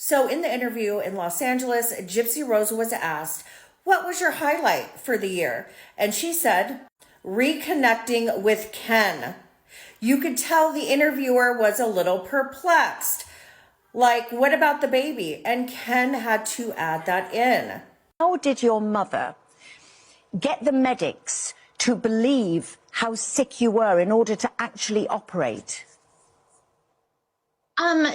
So in the interview in Los Angeles, Gypsy Rose was asked, what was your highlight for the year? And she said, reconnecting with Ken. You could tell the interviewer was a little perplexed. Like, what about the baby? And Ken had to add that in. How did your mother get the medics to believe how sick you were in order to actually operate?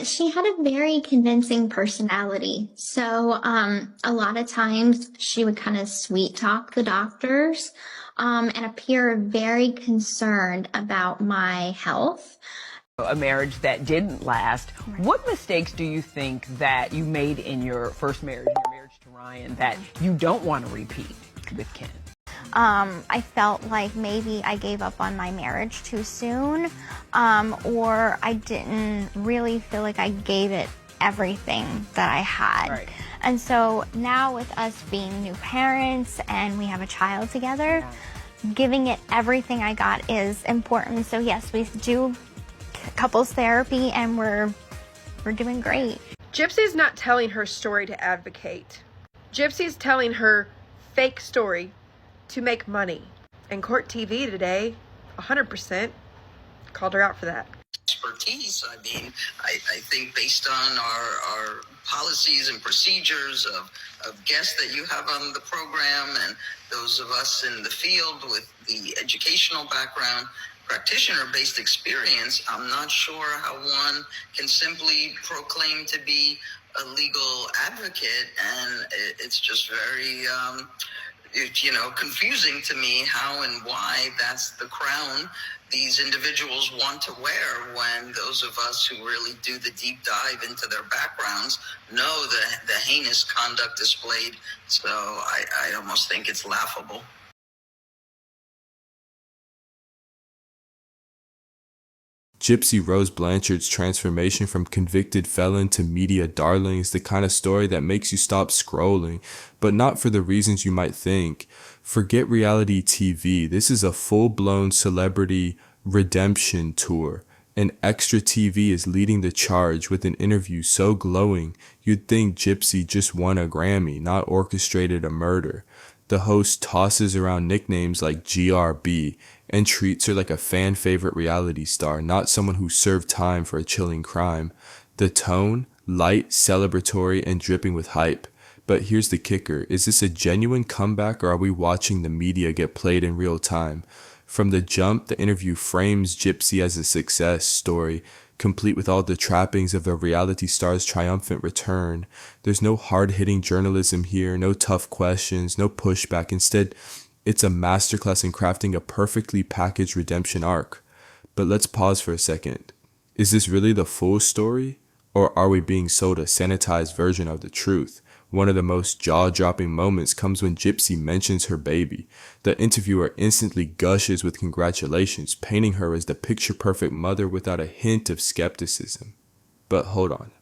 She had a very convincing personality. So, a lot of times she would kind of sweet talk the doctors, and appear very concerned about my health. A marriage that didn't last. Right. What mistakes do you think that you made in your first marriage, your marriage to Ryan, that you don't want to repeat with Ken? I felt like maybe I gave up on my marriage too soon, or I didn't really feel like I gave it everything that I had. Right. And so now with us being new parents and we have a child together, giving it everything I got is important. So yes, we do couples therapy and we're doing great. Gypsy's not telling her story to advocate. Gypsy's telling her fake story to make money. And Court TV today, 100% called her out for that. Expertise. I mean, I think based on our policies and procedures of guests that you have on the program and those of us in the field with the educational background, practitioner-based experience, I'm not sure how one can simply proclaim to be a legal advocate, and it's just very confusing to me how and why that's the crown these individuals want to wear, when those of us who really do the deep dive into their backgrounds know the heinous conduct displayed. So I almost think it's laughable. Gypsy Rose Blanchard's transformation from convicted felon to media darling is the kind of story that makes you stop scrolling, but not for the reasons you might think. Forget reality TV. This is a full-blown celebrity redemption tour. And Extra TV is leading the charge with an interview so glowing, you'd think Gypsy just won a Grammy, not orchestrated a murder. The host tosses around nicknames like GRB and treats her like a fan-favorite reality star, not someone who served time for a chilling crime. The tone, light, celebratory, and dripping with hype. But here's the kicker. Is this a genuine comeback, or are we watching the media get played in real time? From the jump, the interview frames Gypsy as a success story, complete with all the trappings of a reality star's triumphant return. There's no hard-hitting journalism here, no tough questions, no pushback. Instead, it's a masterclass in crafting a perfectly packaged redemption arc. But let's pause for a second. Is this really the full story? Or are we being sold a sanitized version of the truth? One of the most jaw-dropping moments comes when Gypsy mentions her baby. The interviewer instantly gushes with congratulations, painting her as the picture-perfect mother without a hint of skepticism. But hold on.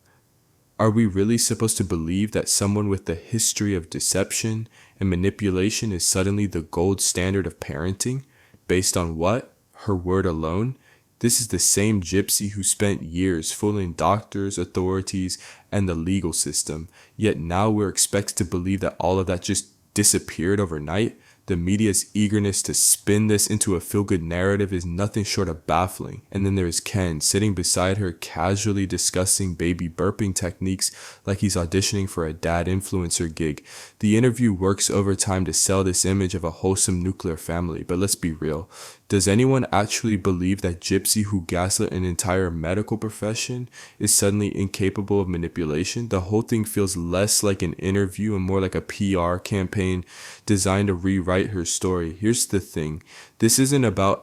Are we really supposed to believe that someone with a history of deception and manipulation is suddenly the gold standard of parenting? Based on what? Her word alone? This is the same Gypsy who spent years fooling doctors, authorities, and the legal system. Yet now we're expected to believe that all of that just disappeared overnight? The media's eagerness to spin this into a feel-good narrative is nothing short of baffling. And then there is Ken, sitting beside her, casually discussing baby burping techniques like he's auditioning for a dad influencer gig. The interview works overtime to sell this image of a wholesome nuclear family, but let's be real. Does anyone actually believe that Gypsy, who gaslit an entire medical profession, is suddenly incapable of manipulation? The whole thing feels less like an interview and more like a PR campaign designed to rewrite her story. Here's the thing. This isn't about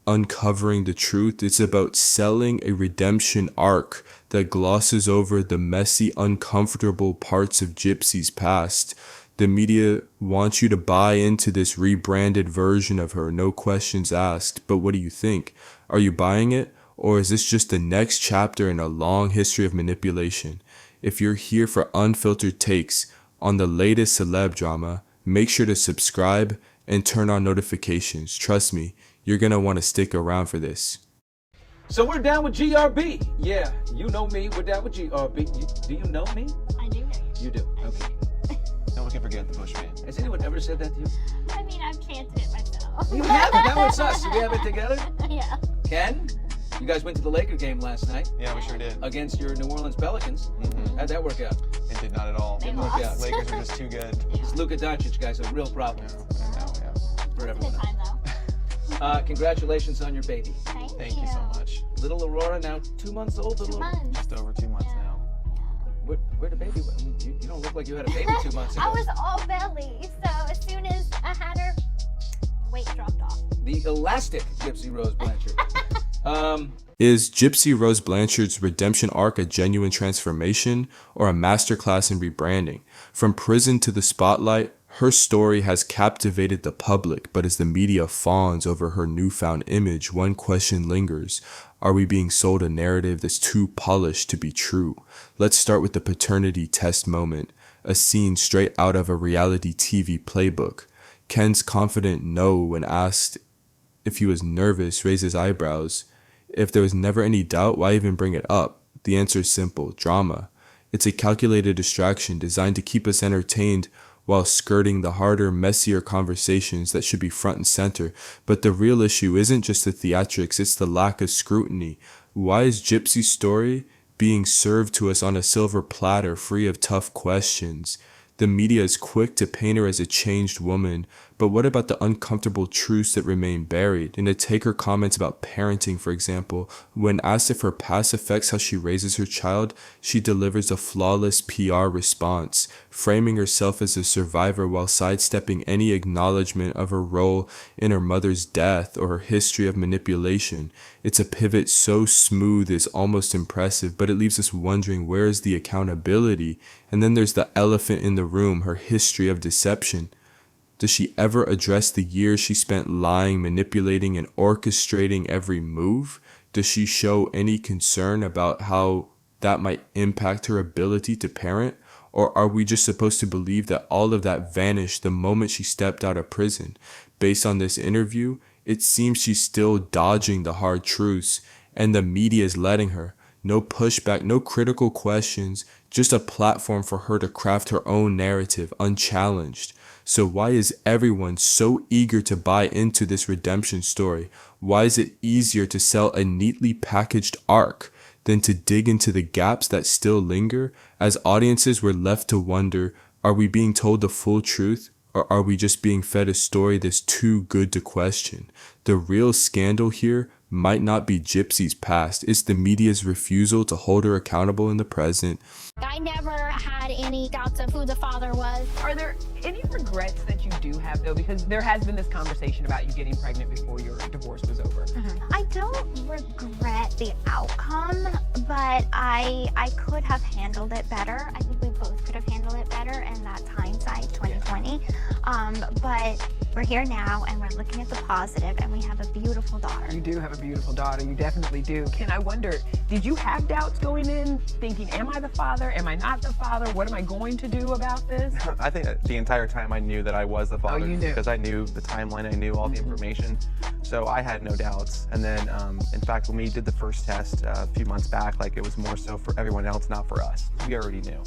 uncovering the truth. It's about selling a redemption arc that glosses over the messy, uncomfortable parts of Gypsy's past. The media wants you to buy into this rebranded version of her, no questions asked. But what do you think? Are you buying it? Or is this just the next chapter in a long history of manipulation? If you're here for unfiltered takes on the latest celeb drama, make sure to subscribe and turn on notifications. Trust me, you're going to want to stick around for this. So we're down with GRB. Yeah, you know me. We're down with GRB. Do you know me? I do know you. You do. Okay. No one can forget the Bushman. Has anyone ever said that to you? I mean, I've chanted it myself. You have it. Now it's us. We have it together. Yeah. Ken, you guys went to the Laker game last night. Yeah, we sure did. Against your New Orleans Pelicans. How'd that work out? It did not at all. They Didn't work out. lost. Lakers are just too good. This Luka Doncic guy's a real problem Yeah, for Good everyone. time though. Congratulations on your baby. Thank you so much. Little Aurora, now 2 months old. 2 months. Just over 2 months now. Where the baby went? You don't look like you had a baby 2 months ago. I was all belly, so as soon as I had her, weight dropped off. The elastic Gypsy Rose Blanchard. Is Gypsy Rose Blanchard's redemption arc a genuine transformation or a masterclass in rebranding? From prison to the spotlight, her story has captivated the public, but as the media fawns over her newfound image, one question lingers. Are we being sold a narrative that's too polished to be true? Let's start with the paternity test moment, a scene straight out of a reality TV playbook. Ken's confident no when asked if he was nervous raised his eyebrows. If there was never any doubt, why even bring it up? The answer is simple: drama. It's a calculated distraction designed to keep us entertained while skirting the harder, messier conversations that should be front and center. But the real issue isn't just the theatrics, it's the lack of scrutiny. Why is Gypsy's story being served to us on a silver platter free of tough questions? The media is quick to paint her as a changed woman, but what about the uncomfortable truths that remain buried? And to take her comments about parenting, for example, when asked if her past affects how she raises her child, she delivers a flawless PR response, framing herself as a survivor while sidestepping any acknowledgement of her role in her mother's death or her history of manipulation. It's a pivot so smooth it's almost impressive, but it leaves us wondering, where is the accountability? And then there's the elephant in the room, her history of deception. Does she ever address the years she spent lying, manipulating, and orchestrating every move? Does she show any concern about how that might impact her ability to parent? Or are we just supposed to believe that all of that vanished the moment she stepped out of prison? Based on this interview, it seems she's still dodging the hard truths, and the media is letting her. No pushback, no critical questions, just a platform for her to craft her own narrative unchallenged. So why is everyone so eager to buy into this redemption story? Why is it easier to sell a neatly packaged arc than to dig into the gaps that still linger? As audiences, we're left to wonder, are we being told the full truth? Or are we just being fed a story that's too good to question? The real scandal here might not be Gypsy's past, it's the media's refusal to hold her accountable in the present. I never had any doubts of who the father was. Are there any regrets that you do have, though? Because there has been this conversation about you getting pregnant before your divorce was over. I don't regret the outcome, but I could have handled it better. I think we both could have handled it better, and that's hindsight 2020. But we're here now, and we're looking at the positive, and we have a beautiful daughter. You do have a beautiful daughter. You definitely do. Ken, I wonder, did you have doubts going in, thinking, am I the father? Am I not the father? What am I going to do about this? I think that the entire time I knew that I was the father. You knew. Because I knew the timeline, I knew all the information. So I had no doubts. And then, in fact, when we did the first test a few months back, like, it was more so for everyone else, not for us. We already knew.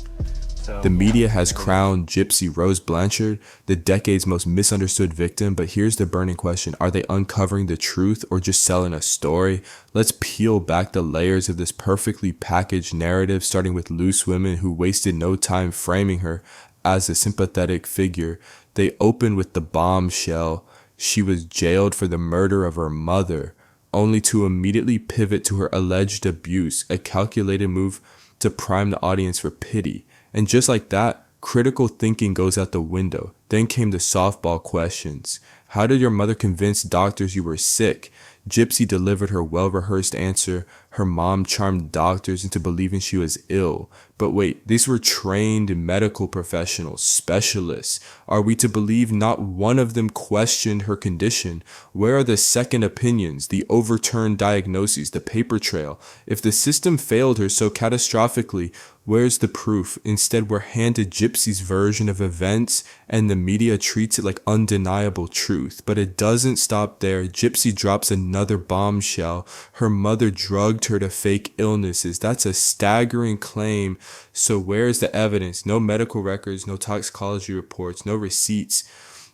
So, The media has crowned Gypsy Rose Blanchard the decade's most misunderstood victim, but here's the burning question. Are they uncovering the truth or just selling a story? Let's peel back the layers of this perfectly packaged narrative, starting with loose women who wasted no time framing her as a sympathetic figure. They open with the bombshell. She was jailed for the murder of her mother, only to immediately pivot to her alleged abuse, a calculated move to prime the audience for pity. And just like that, critical thinking goes out the window. Then came the softball questions. How did your mother convince doctors you were sick? Gypsy delivered her well-rehearsed answer. Her mom charmed doctors into believing she was ill. But wait, these were trained medical professionals, specialists. Are we to believe not one of them questioned her condition? Where are the second opinions, the overturned diagnoses, the paper trail? If the system failed her so catastrophically, where's the proof? Instead, we're handed Gypsy's version of events, and the media treats it like undeniable truth. But it doesn't stop there. Gypsy drops another bombshell. Her mother drugged her to fake illnesses. That's a staggering claim. So where's the evidence? No medical records, no toxicology reports, no receipts,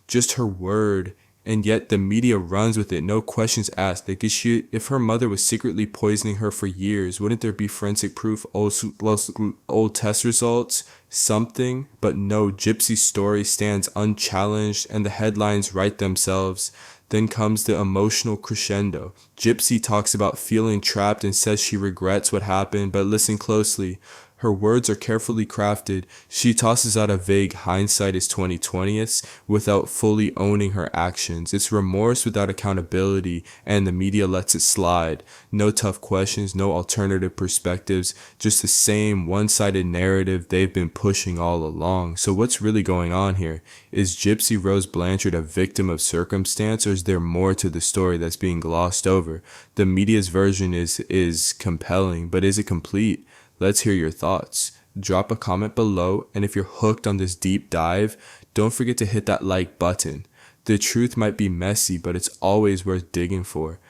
just her word. And yet the media runs with it, no questions asked. Like, if her mother was secretly poisoning her for years, wouldn't there be forensic proof, old test results, something? But no, Gypsy's story stands unchallenged, and the headlines write themselves. Then comes the emotional crescendo. Gypsy talks about feeling trapped and says she regrets what happened, but listen closely. Her words are carefully crafted. She tosses out a vague hindsight is 20/20th without fully owning her actions. It's remorse without accountability, and the media lets it slide. No tough questions, no alternative perspectives, just the same one-sided narrative they've been pushing all along. So what's really going on here? Is Gypsy Rose Blanchard a victim of circumstance, or is there more to the story that's being glossed over? The media's version is compelling, but is it complete? Let's hear your thoughts. Drop a comment below, and if you're hooked on this deep dive, don't forget to hit that like button. The truth might be messy, but it's always worth digging for.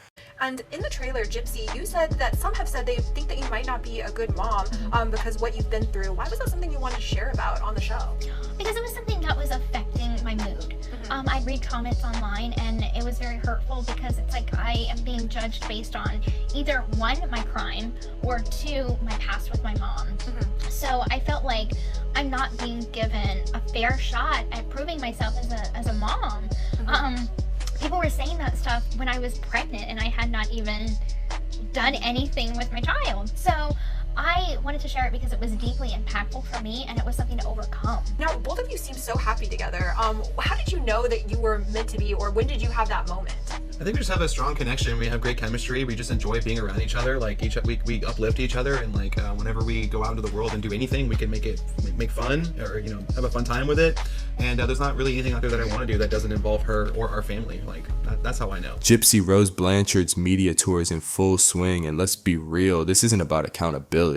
And in the trailer, Gypsy, you said that some have said they think that you might not be a good mom because what you've been through. Why was that something you wanted to share about on the show? Because it was something that was affecting my mood. I'd read comments online, and it was very hurtful because it's like I am being judged based on either one, my crime, or two, my past with my mom. So I felt like I'm not being given a fair shot at proving myself as a mom. People were saying that stuff when I was pregnant and I had not even done anything with my child. So I wanted to share it because it was deeply impactful for me, and it was something to overcome. Now, both of you seem so happy together. How did you know that you were meant to be, or when did you have that moment? I think we just have a strong connection. We have great chemistry. We just enjoy being around each other. Like we uplift each other, and like whenever we go out into the world and do anything, we can make fun, or have a fun time with it. And there's not really anything out there that I want to do that doesn't involve her or our family. Like that's how I know. Gypsy Rose Blanchard's media tour is in full swing, and let's be real, this isn't about accountability.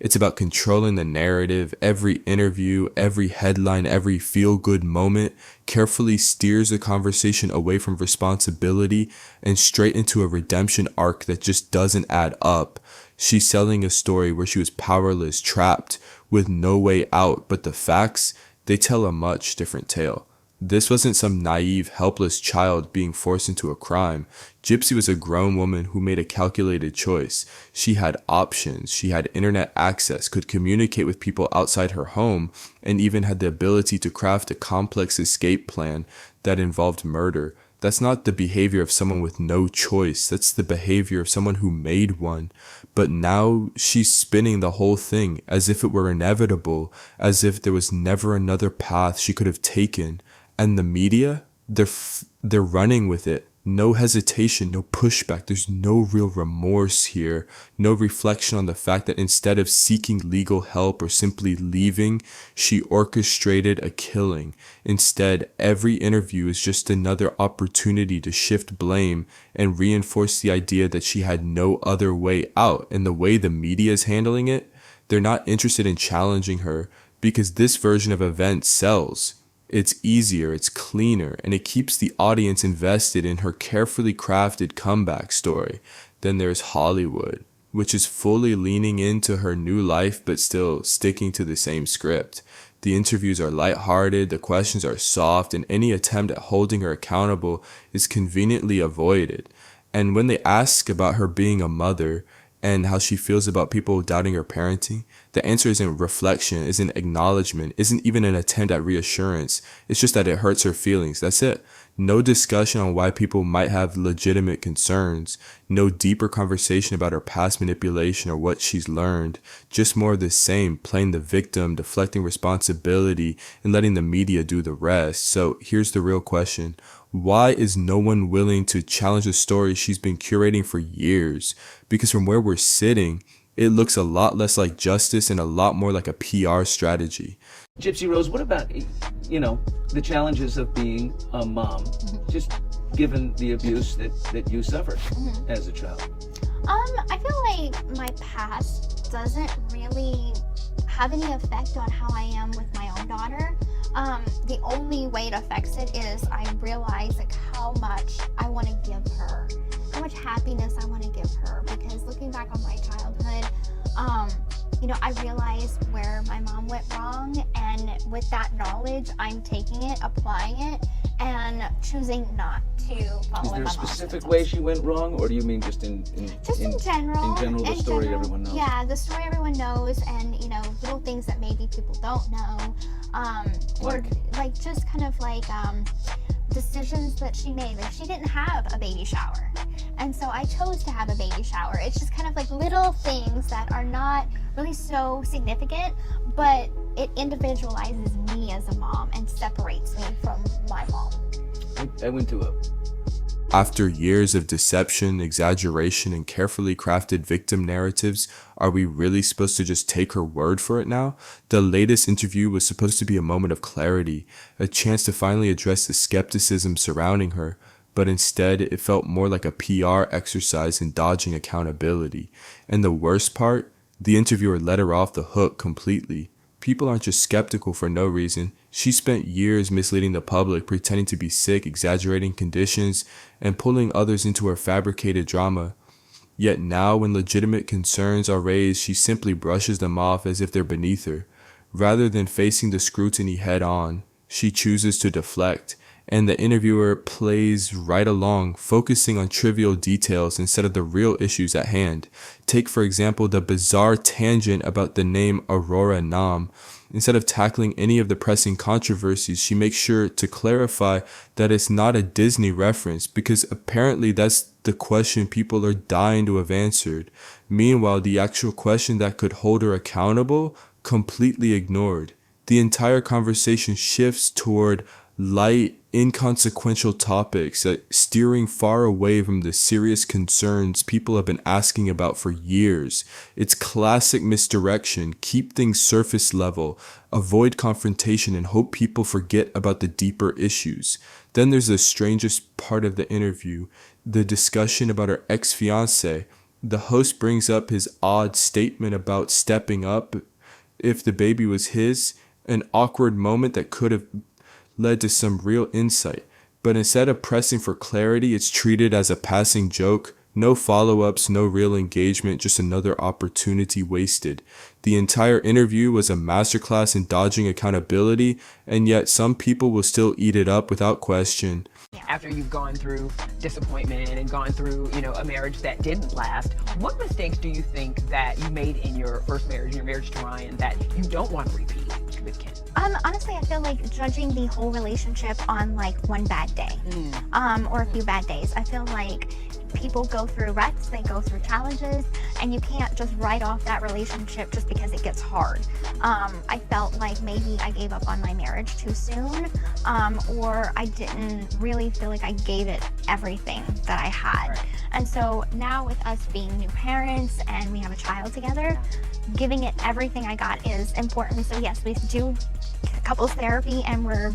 It's about controlling the narrative. Every interview, every headline, every feel-good moment carefully steers the conversation away from responsibility and straight into a redemption arc that just doesn't add up. She's selling a story where she was powerless, trapped, with no way out, but the facts, they tell a much different tale. This wasn't some naive, helpless child being forced into a crime. Gypsy was a grown woman who made a calculated choice. She had options, she had internet access, could communicate with people outside her home, and even had the ability to craft a complex escape plan that involved murder. That's not the behavior of someone with no choice. That's the behavior of someone who made one. But now she's spinning the whole thing as if it were inevitable, as if there was never another path she could have taken. And the media, they're running with it. No hesitation, no pushback. There's no real remorse here. No reflection on the fact that instead of seeking legal help or simply leaving, she orchestrated a killing. Instead, every interview is just another opportunity to shift blame and reinforce the idea that she had no other way out. And the way the media is handling it, they're not interested in challenging her because this version of events sells. It's easier, it's cleaner, and it keeps the audience invested in her carefully crafted comeback story. Then there's Hollywood, which is fully leaning into her new life but still sticking to the same script. The interviews are lighthearted, the questions are soft, and any attempt at holding her accountable is conveniently avoided. And when they ask about her being a mother and how she feels about people doubting her parenting, the answer isn't reflection, isn't acknowledgement, isn't even an attempt at reassurance. It's just that it hurts her feelings. That's it. No discussion on why people might have legitimate concerns. No deeper conversation about her past manipulation or what she's learned. Just more of the same, playing the victim, deflecting responsibility, and letting the media do the rest. So here's the real question. Why is no one willing to challenge the story she's been curating for years? Because from where we're sitting, it looks a lot less like justice and a lot more like a PR strategy. Gypsy Rose, what about, the challenges of being a mom, just given the abuse that you suffered as a child? I feel like my past doesn't really have any effect on how I am with my own daughter. The only way it affects it is I realize like how much I want to give her, how much happiness I want to give her, because looking back on my childhood, you know, I realize where my mom went wrong, and with that knowledge, I'm taking it, applying it, and choosing not to follow Is there in a my specific mom's way she went wrong, or do you mean just in general? In general, the story everyone knows. Yeah, the story everyone knows, and you know, little things that maybe people don't know, or like just kind of like decisions that she made. Like she didn't have a baby shower, and so I chose to have a baby shower. It's just kind of like little things that are not really so significant, but it individualizes me as a mom and separates me from my mom. I went to a After years of deception, exaggeration, and carefully crafted victim narratives, are we really supposed to just take her word for it now? The latest interview was supposed to be a moment of clarity, a chance to finally address the skepticism surrounding her, but instead it felt more like a PR exercise in dodging accountability. And the worst part, the interviewer let her off the hook completely. People aren't just skeptical for no reason. She spent years misleading the public, pretending to be sick, exaggerating conditions, and pulling others into her fabricated drama. Yet now, when legitimate concerns are raised, she simply brushes them off as if they're beneath her. Rather than facing the scrutiny head on, she chooses to deflect, and the interviewer plays right along, focusing on trivial details instead of the real issues at hand. Take, for example, the bizarre tangent about the name Aurora Nam. Instead of tackling any of the pressing controversies, she makes sure to clarify that it's not a Disney reference, because apparently that's the question people are dying to have answered. Meanwhile, the actual question that could hold her accountable, completely ignored. The entire conversation shifts toward light, inconsequential topics, steering far away from the serious concerns people have been asking about for years. It's classic misdirection. Keep things surface level, avoid confrontation, and hope people forget about the deeper issues. Then there's the strangest part of the interview, the discussion about her ex-fiancé. The host brings up his odd statement about stepping up if the baby was his, an awkward moment that could have led to some real insight, but instead of pressing for clarity, it's treated as a passing joke. No follow-ups, no real engagement, just another opportunity wasted. The entire interview was a masterclass in dodging accountability, and yet some people will still eat it up without question. After you've gone through disappointment and gone through, you know, a marriage that didn't last, what mistakes do you think that you made in your first marriage, your marriage to Ryan, that you don't want to repeat with Ken? Honestly, I feel like judging the whole relationship on like one bad day, or a few bad days. I feel like people go through ruts, they go through challenges, and you can't just write off that relationship just because it gets hard. I felt like maybe I gave up on my marriage too soon, or I didn't really feel like I gave it everything that I had. Right. And so now with us being new parents and we have a child together, giving it everything I got is important. So yes, we do couples therapy and we're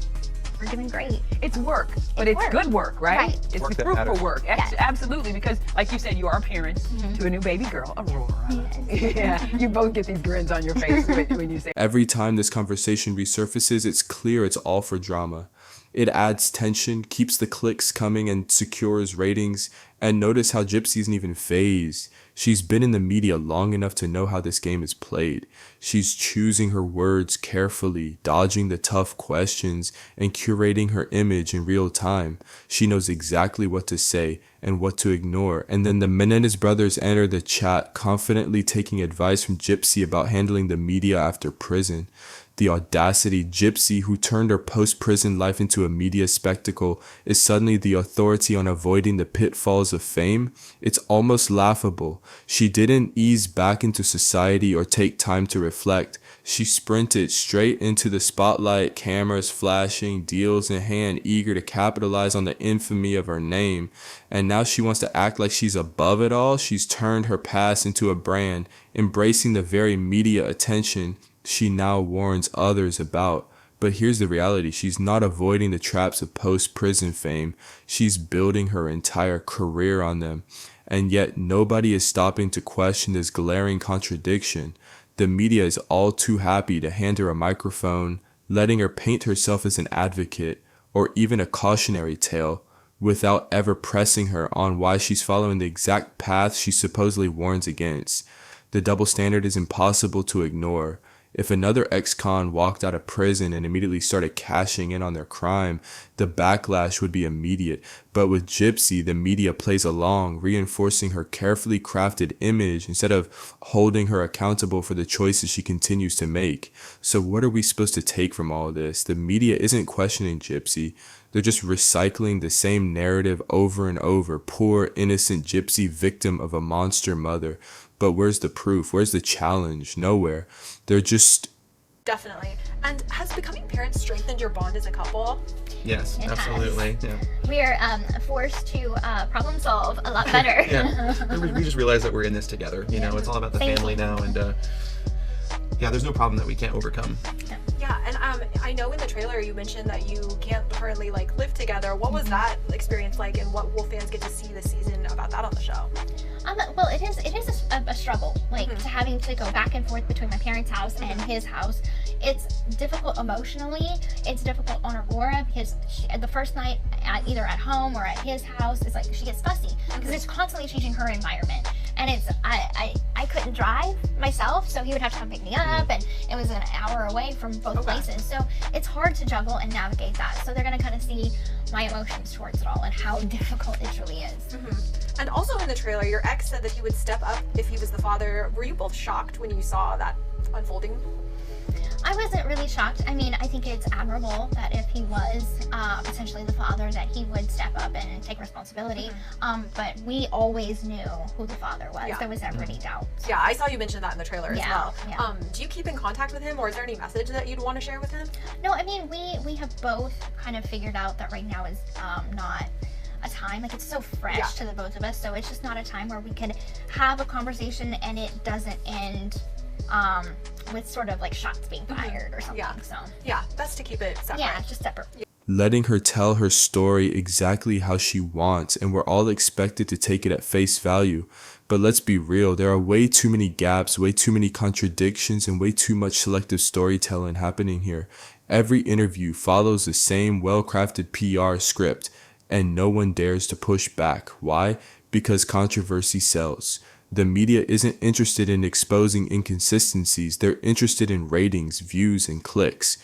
doing great. It's work, but it's good work, right? It's Work that fruitful matters. work. Yes. Absolutely, because like you said, you are parents to a new baby girl, Aurora. Yeah, you both get these grins on your face when you say. Every time this conversation resurfaces, it's clear it's all for drama. It adds tension, keeps the clicks coming, and secures ratings. And notice how Gypsy isn't even fazed. She's been in the media long enough to know how this game is played. She's choosing her words carefully, dodging the tough questions, and curating her image in real time. She knows exactly what to say and what to ignore. And then the Menendez brothers enter the chat, confidently taking advice from Gypsy about handling the media after prison. The audacity. Gypsy, who turned her post-prison life into a media spectacle, is suddenly the authority on avoiding the pitfalls of fame. It's almost laughable. She didn't ease back into society or take time to reflect. She sprinted straight into the spotlight, cameras flashing, deals in hand, eager to capitalize on the infamy of her name. And now she wants to act like she's above it all. She's turned her past into a brand, embracing the very media attention she now warns others about. But here's the reality. She's not avoiding the traps of post-prison fame. She's building her entire career on them. And yet nobody is stopping to question this glaring contradiction. The media is all too happy to hand her a microphone, letting her paint herself as an advocate or even a cautionary tale without ever pressing her on why she's following the exact path she supposedly warns against. The double standard is impossible to ignore. If another ex-con walked out of prison and immediately started cashing in on their crime, the backlash would be immediate. But with Gypsy, the media plays along, reinforcing her carefully crafted image instead of holding her accountable for the choices she continues to make. So what are we supposed to take from all this? The media isn't questioning Gypsy. They're just recycling the same narrative over and over. Poor, innocent Gypsy, victim of a monster mother. But where's the proof? Where's the challenge? Nowhere. They're just... Definitely. And has becoming parents strengthened your bond as a couple? Yes, It absolutely. Yeah. We are forced to problem solve a lot better. Yeah. We just realize that we're in this together. You know, it's all about the family now, and yeah, there's no problem that we can't overcome. Yeah, and I know in the trailer you mentioned that you can't currently like live together. What was that experience like, and what will fans get to see this season about that on the show? Well, it is a struggle, like to having to go back and forth between my parents' house and his house. It's difficult emotionally. It's difficult on Aurora because the first night either at home or at his house is like she gets fussy because it's constantly changing her environment. And it's I couldn't drive myself, so he would have to come pick me up, and it was an hour away from both places. So it's hard to juggle and navigate that. So they're gonna kind of see my emotions towards it all and how difficult it truly is. And also in the trailer, your ex said that he would step up if he was the father. Were you both shocked when you saw that unfolding? I wasn't really shocked. I mean, I think it's admirable that if he was potentially the father, that he would step up and take responsibility. But we always knew who the father was. There was never any doubt. Yeah, I saw you mention that in the trailer as well. Yeah. Do you keep in contact with him, or is there any message that you'd want to share with him? No, I mean, we have both kind of figured out that right now is not a time, like it's so fresh to the both of us, so it's just not a time where we could have a conversation and it doesn't end with sort of like shots being fired or something. So yeah, best to keep it separate. Yeah, just separate. Letting her tell her story exactly how she wants, and we're all expected to take it at face value. But let's be real, there are way too many gaps, way too many contradictions, and way too much selective storytelling happening here. Every interview follows the same well-crafted PR script, and no one dares to push back. Why? Because controversy sells. The media isn't interested in exposing inconsistencies, they're interested in ratings, views, and clicks.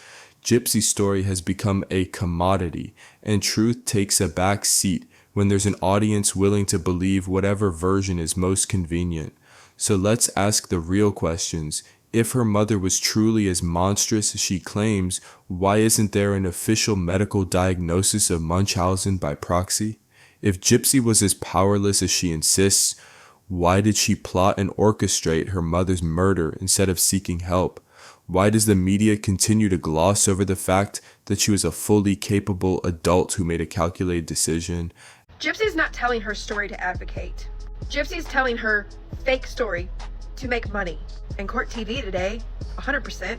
Gypsy's story has become a commodity, and truth takes a back seat when there's an audience willing to believe whatever version is most convenient. So let's ask the real questions. If her mother was truly as monstrous as she claims, why isn't there an official medical diagnosis of Munchausen by proxy? If Gypsy was as powerless as she insists, why did she plot and orchestrate her mother's murder instead of seeking help? Why does the media continue to gloss over the fact that she was a fully capable adult who made a calculated decision? Gypsy's not telling her story to advocate. Gypsy's telling her fake story to make money. And Court TV today, 100%,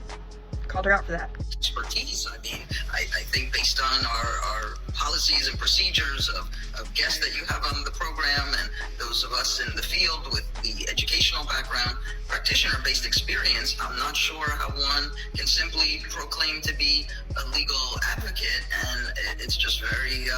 called her out for that. Expertise. I mean, I think based on our policies and procedures of guests that you have on the program and those of us in the field with the educational background, practitioner-based experience, I'm not sure how one can simply proclaim to be a legal advocate, and it's just very,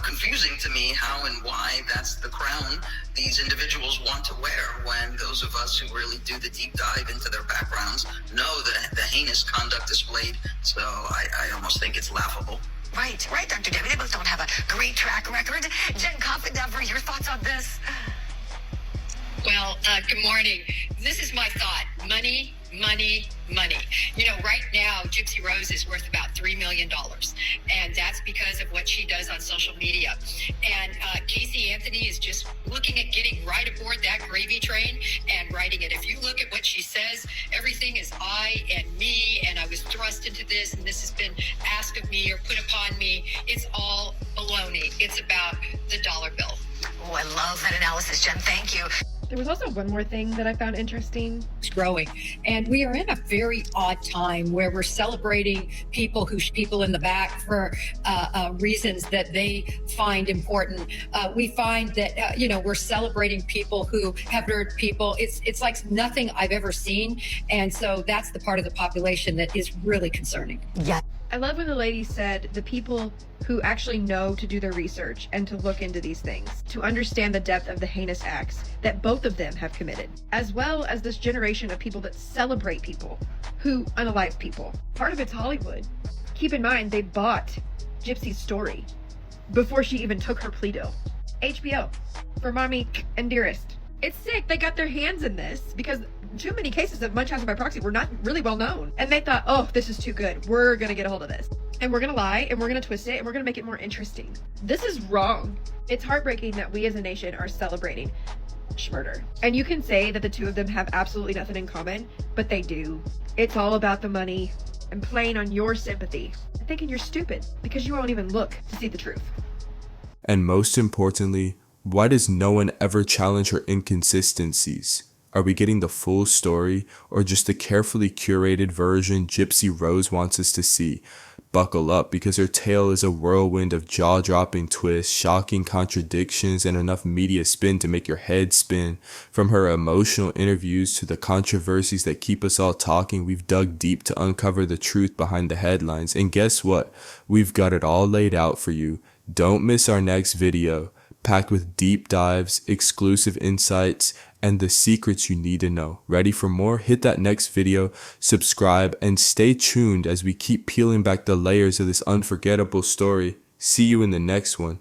confusing to me how and why that's the crown these individuals want to wear when those of us who really do the deep dive into their backgrounds know the heinous conduct displayed. So I almost think it's laughable. Right, Dr. Debbie. They both don't have a great track record. Jen Coffin, Deborah, your thoughts on this? Well, good morning. This is my thought. Money, money, money. You know, right now, Gypsy Rose is worth about $3 million. And that's because of what she does on social media. And Casey Anthony is just looking at getting right aboard that gravy train and writing it. If you look at what she says, everything is I and me, and I was thrust into this, and this has been asked of me or put upon me. It's all baloney. It's about the dollar bill. Oh, I love that analysis, Jen. Thank you. There was also one more thing that I found interesting. It's growing. And we are in a very odd time where we're celebrating people in the back for reasons that they find important. We find that, we're celebrating people who have hurt people. It's like nothing I've ever seen. And so that's the part of the population that is really concerning. Yeah. I love when the lady said the people who actually know to do their research and to look into these things, to understand the depth of the heinous acts that both of them have committed, as well as this generation of people that celebrate people who unalive people. Part of it's Hollywood. Keep in mind, they bought Gypsy's story before she even took her plea deal. HBO, for Mommy and Dearest. It's sick they got their hands in this because too many cases of Munchausen by proxy were not really well known. And they thought, oh, this is too good. We're going to get a hold of this. And we're going to lie, and we're going to twist it, and we're going to make it more interesting. This is wrong. It's heartbreaking that we as a nation are celebrating murder. And you can say that the two of them have absolutely nothing in common, but they do. It's all about the money and playing on your sympathy and thinking you're stupid because you won't even look to see the truth. And most importantly, why does no one ever challenge her inconsistencies? Are we getting the full story or just the carefully curated version Gypsy Rose wants us to see? Buckle up, because her tale is a whirlwind of jaw-dropping twists, shocking contradictions, and enough media spin to make your head spin. From her emotional interviews to the controversies that keep us all talking, we've dug deep to uncover the truth behind the headlines. And guess what? We've got it all laid out for you. Don't miss our next video, packed with deep dives, exclusive insights, and the secrets you need to know. Ready for more? Hit that next video, subscribe, and stay tuned as we keep peeling back the layers of this unforgettable story. See you in the next one.